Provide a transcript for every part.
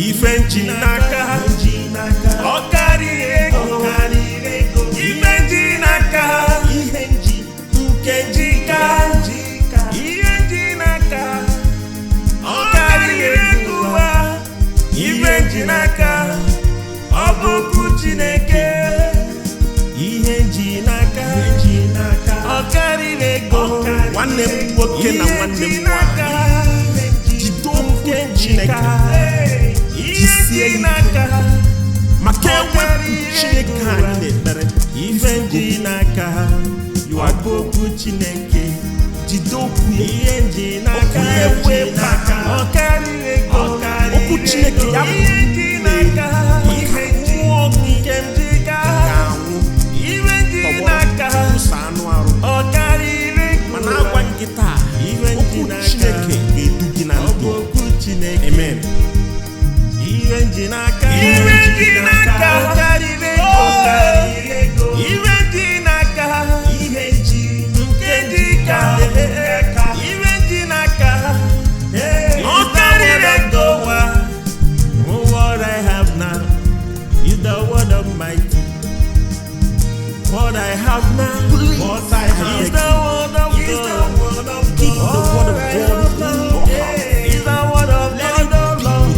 Ihe Mmji Naka, Okariri ego, Ihe Mmji Naka, nke njika, Ihe Mmji Naka, Okariri ego, Ihe Mmji Naka, ọ bụ okwu Chineke. Ihe Mmji Naka, Okariri ego, nwanne m nwoke na nwanne m nwanyị, jide okwu Chineke. Ihe Mmji Naka, maka ewepụ Chineke anyị na-ekpere. Ihe Mmji Naka, ọ bụ okwu Chineke. Jide okwu ya. Ihe Mmji Naka, Okariri ego, okwu Chineke ya bụ ihe mmụọ nke njika. Ihe Mmji Naka, Okariri ego, mana agwa gị taa, okwu Chineke ga-edu gị na ndụ. Amen. Ihe Mmji Naka, Okariri ego, Ihe Mmji Naka, nke njika. Ihe Mmji Naka, Okariri ego. What I have now is the word of mighty. What I have now, what I have is the word of God. Keep the word of God in your heart. Is the word of God.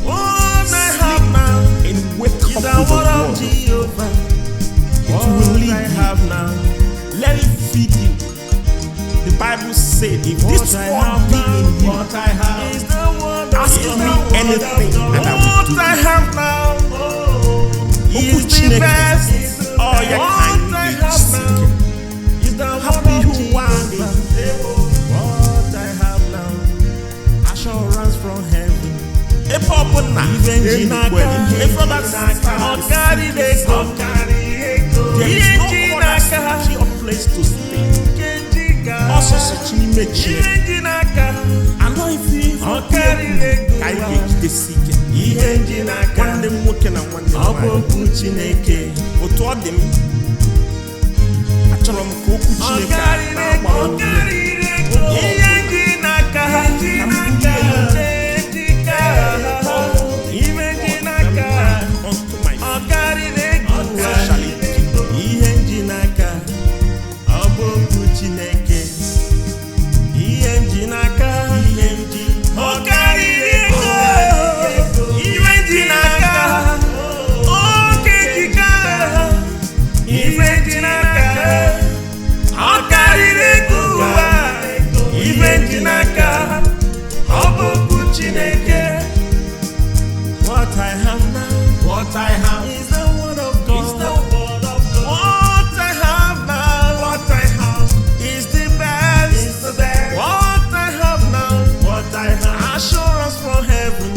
What I have now and wake up with the word of Jehovah. What I have now, let it feed you. The Bible said, if this word be in you, ask me anything and I will do. What I have now is the best. Oh, you can't seek. Happy who want. What I have now, assurance from heaven. A purple now. Even Naka, a place to stay. Also, such an image. And if you I get the seeker. Ihe Mmji Naka, one them working and one them Chineke. But to them, I tell them, Ihe Mmji Naka, Ihe Mmji Naka, Okariri ego, Ihe Mmji Naka, ọ bụ okwu Chineke. Ihe Mmji Naka, Okariri ego, Ihe Mmji Naka, Okejika. Ihe Mmji Naka, Okariri ego, Ihe Mmji Naka, ọ bụ okwu Chineke. What I have now, what I have is the word of God. What I have now, what I have is the best. What I have now, what I have, assurance from heaven.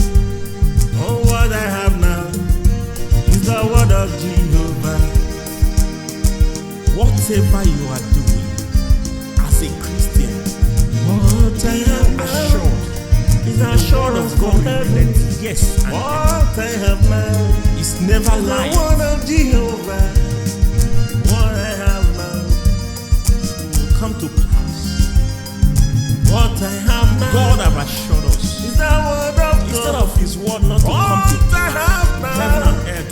Oh, what I have now is the word of Jehovah. Whatever you are doing as a Christian, what I have assured is assurance from heaven. Yes, and what I have now is never lied. The word of Jehovah. What I have now will come to pass. What I have now, God have assured us, is the word of God. Instead of His word not to come to pass, what I have now, heaven and earth,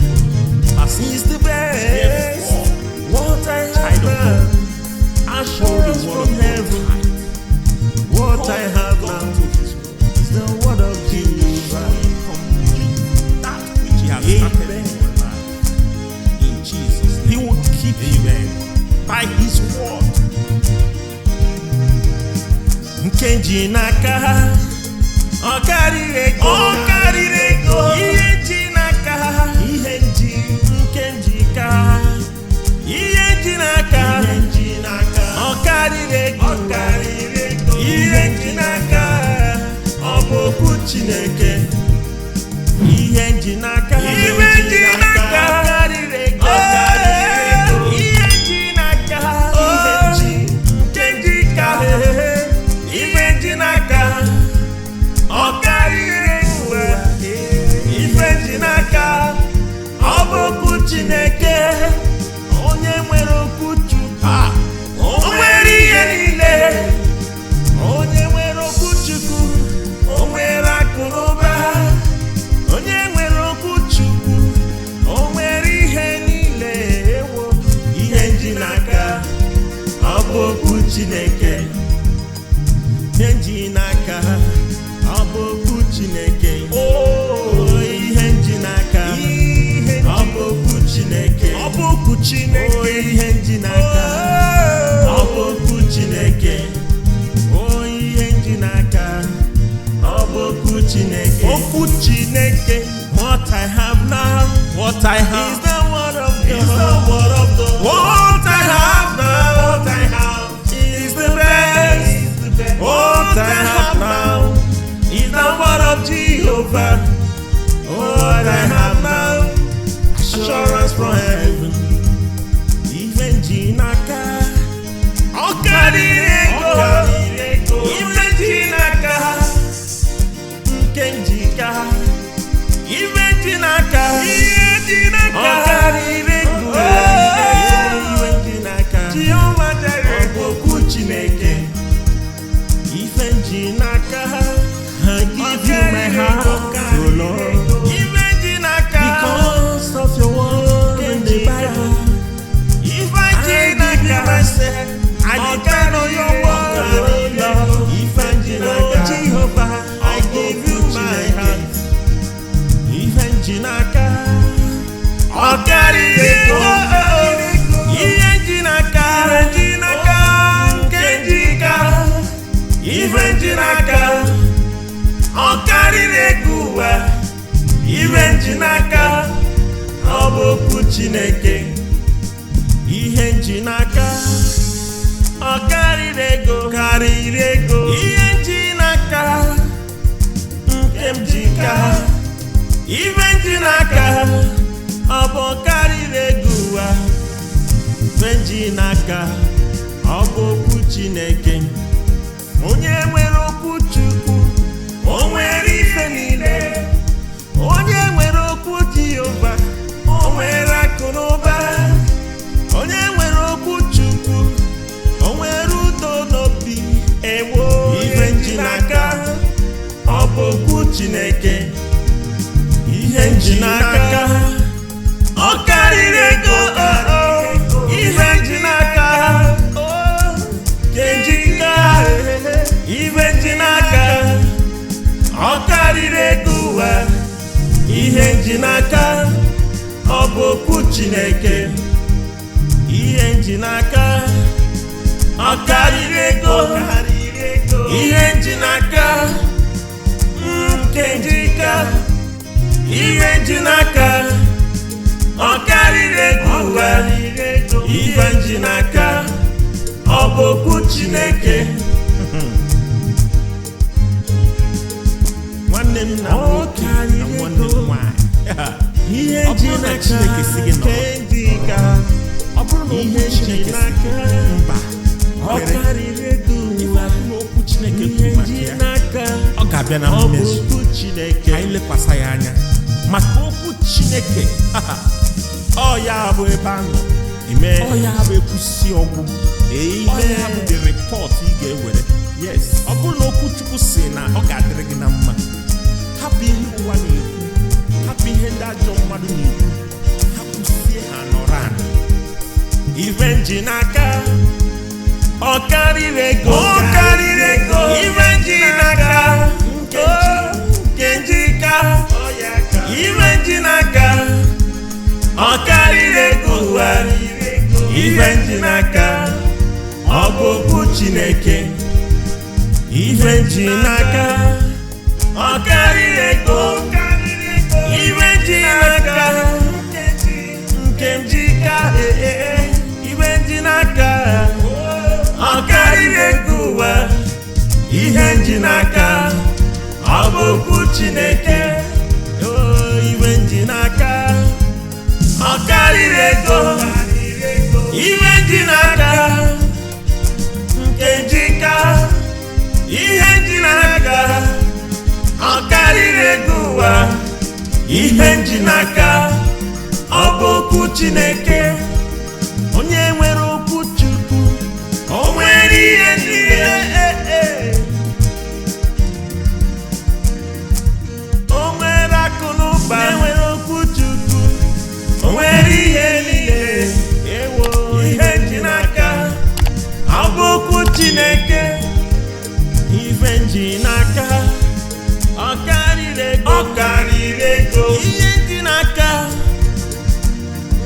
as He is the best. Therefore, what I have now, assurance from heaven. What I have now is the word of Jehovah. That which He has started in your life, in Jesus, He will keep you by His word. Nke Mmji Naka, Okariri ego, Ihe Mmji Naka, Ihe njika, Ihe Mmji Naka, Okariri ego, Ihe Mmji Naka, ọ bụ okwu Chineke. Ihe Mmji Naka, Ihe Mmji Naka, Okariri ego, Ihe Mmji Naka, nke njika, Ihe Mmji Naka, Okariri ego, Ihe Mmji Naka, ọ bụ okwu Chineke. Onye nwere okwu Chukwu, o nwere ihe niile. Onye nwere okwu Chukwu, o nwere akụ na ụba. Chineke. What I have now, what I have is the word of God. Is the word of God. What I have now, what I have is the best. What I have now is the word of Jehovah. What I have now, assurance from heaven. Ihe Mmji Naka, Okariri ego. Ihe Mmji Naka, nke njika. Ihe Mmji Naka, Okariri ego. Ihe Mmji Naka, Jehovah Jireh, okwu Chineke. Ihe Mmji Naka, I give you my heart, oh Lord. Ihe Mmji Naka, because of your word in the Bible. Ihe Mmji Naka, I depend on your word, oh Lord. Ihe Mmji Naka, Jehovah, I give you my heart. Ihe Mmji Naka, Okariri ego. Ihe Mmji Naka, nke njika. Ihe Mmji Naka, Okariri ego. Ihe Mmji Naka, ọ bụ okwu Chineke. Ihe Mmji Naka, Okariri ego. Ihe Mmji Naka, nke njika. Ihe Mmji Naka, ọ bụ Okariri ego. Ihe Mmji Naka, ọ bụ okwu Chineke. Onye nwere okwu Chukwu, o nwere ife niile. Onye nwere okwu Jehova, o nwere akụ na ụba. Onye nwere okwu Chukwu, o nwere udo n'obi. Ewo, Ihe Mmji Naka, ọ bụ okwu Chineke. Ihe Mmji Naka, Okariri ego. Ihe Mmji Naka, nke njika. Ihe Mmji Naka, Okariri ego. Ihe Mmji Naka, ọ bụ okwu Chineke. Ihe Mmji Naka, Okariri ego. Ihe Mmji Naka, nke njika. Ihe Mmji Naka, Okariri ego. Ihe Mmji Naka, ọ bụ okwu Chineke. Nwanne m na nwoke na nwanne m nwanyị. Ihe Mmji Naka, Chineke si gị nọ. Ọ bụrụ na okwu Chineke si mba, Okariri ego. Okwu Chineke kwuru maka ya, ọ ga-abịa na mmezu. Anyị lekwasị ya anya maka okwu Chineke. Ọ ya bụ ebe ahụ. Ọ ya bụ ekwusi ọgwụ. Ọ ya bụ the report ị ga-ewere. Yes, ọ bụrụ na okwu Chukwu si na ọ ga-adịrị gị na mma, hapụ ihe ụwa na-ekwu, hapụ ihe ndị ajọ mmadụ na-ekwu, hapụsie ha nọrọ ana. Ihe Mmji Naka, Okariri ego. Ihe Mmji Naka, nke njika. Ihe Mmji Naka, Okariri ego. Ihe Mmji Naka, ọ bụ okwu Chineke. Ihe Mmji Naka, Okariri ego. Ihe Mmji Naka, nke njika. Ihe Mmji Naka, Okariri ego. Ihe Mmji Naka, ọ bụ okwu Chineke. Ihe Mmji Naka, Okariri ego. Ihe Mmji Naka, nke njika. Ihe Mmji Naka, Okariri ego. Ihe Mmji Naka, ọ bụ okwu Chineke. Onye nwere okwu Chukwu, o nwere ihe niile. O nwere akụ na ụba. Onye nwere okwu Chukwu, o nwere ihe niile. Ewo, Ihe Mmji Naka, ọ bụ okwu Chineke. Ihe Mmji Naka, Okariri ego. Ihe Mmji Naka,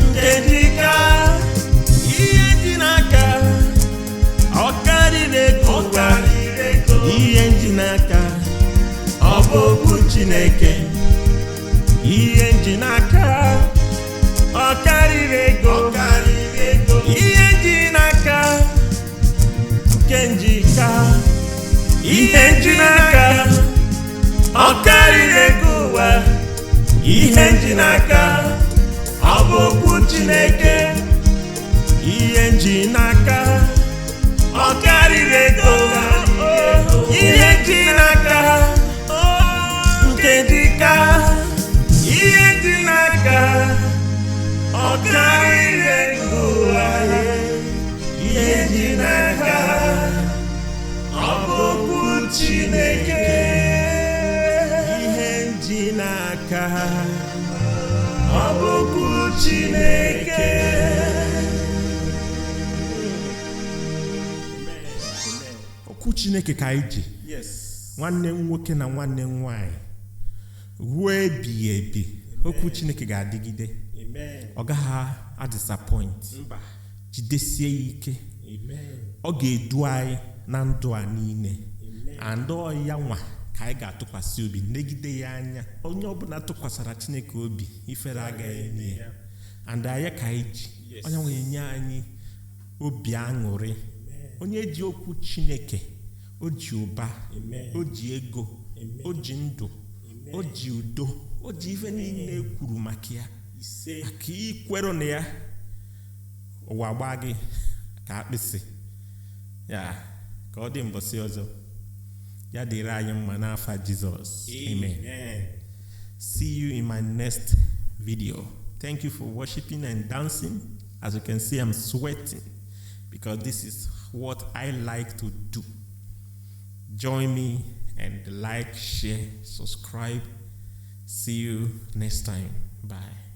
nke njika. Ihe Mmji Naka, Okariri ego. Ihe Mmji Naka, ọ bụ okwu Chineke. Ihe Mmji Naka, Okariri ego ụwa. Ihe Mmji Naka, ọ bụ okwu Chineke. Ihe Mmji Naka, Okariri ego ụwa. Ihe Mmji Naka, nke dịka. Ihe Mmji Naka, Okariri ego ụwa. Ihe Mmji Naka, ọ bụ okwu Chineke. Ihe Mmji Naka, ọ bụ okwu Chineke. Okwu Chineke ka anyị ji. Nwanne m nwoke na nwanne m nwanyị ruo ebighị ebi. Okwu Chineke ga-adịgide. Ọ gaghị adisappoint. Jidesie ike. Ọ ga-edu anyị na ndụ a niile. And ọ ya nwa ka anyị ga-atụkwasị obi, negide ya anya. Onye ọbụla tụkwasara Chineke obi, ifere agaghị eme ya. And anyị ka anyị ji. Onye nwe enye anyị obi aṅụrị. Onye ji okwu Chineke, o ji ụba, o ji ego, o ji ndụ, o ji udo, o ji ife niile e kwuru maka ya. Maka ikwere na ya, ụwa gbaa gị ka akpịsị. Ya ka ọ dị mbọsị ọzọ. Ya dịrị anyị mma n'afa Jizọs. Amen. See you in my next video. Thank you for worshiping and dancing. As you can see, I'm sweating because this is what I like to do. Join me and like, share, subscribe. See you next time. Bye.